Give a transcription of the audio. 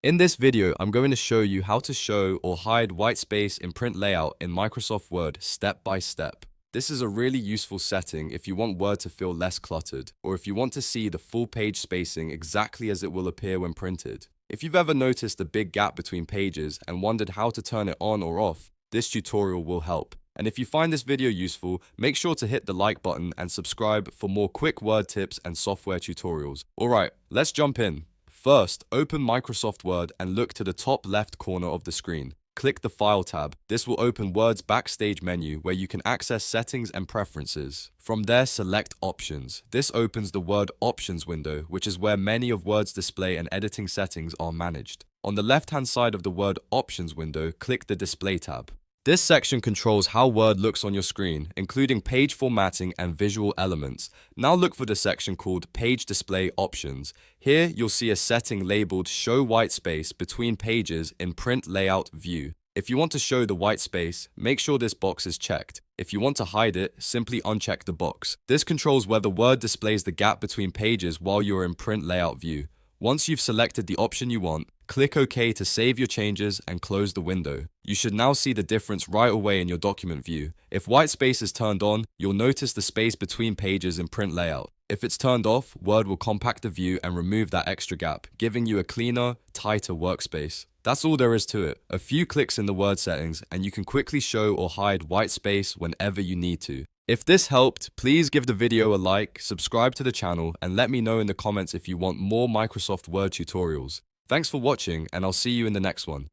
In this video, I'm going to show you how to show or hide white space in print layout in Microsoft Word step by step. This is a really useful setting if you want Word to feel less cluttered, or if you want to see the full page spacing exactly as it will appear when printed. If you've ever noticed a big gap between pages and wondered how to turn it on or off, this tutorial will help. And if you find this video useful, make sure to hit the like button and subscribe for more quick Word tips and software tutorials. Alright, let's jump in. First, open Microsoft Word and look to the top left corner of the screen. Click the File tab. This will open Word's Backstage menu where you can access settings and preferences. From there, select Options. This opens the Word Options window, which is where many of Word's display and editing settings are managed. On the left-hand side of the Word Options window, click the Display tab. This section controls how Word looks on your screen, including page formatting and visual elements. Now look for the section called Page Display Options. Here, you'll see a setting labeled Show White Space Between Pages in Print Layout View. If you want to show the white space, make sure this box is checked. If you want to hide it, simply uncheck the box. This controls whether Word displays the gap between pages while you're in Print Layout View. Once you've selected the option you want, click OK to save your changes and close the window. You should now see the difference right away in your document view. If white space is turned on, you'll notice the space between pages in print layout. If it's turned off, Word will compact the view and remove that extra gap, giving you a cleaner, tighter workspace. That's all there is to it. A few clicks in the Word settings and you can quickly show or hide white space whenever you need to. If this helped, please give the video a like, subscribe to the channel, and let me know in the comments if you want more Microsoft Word tutorials. Thanks for watching, and I'll see you in the next one.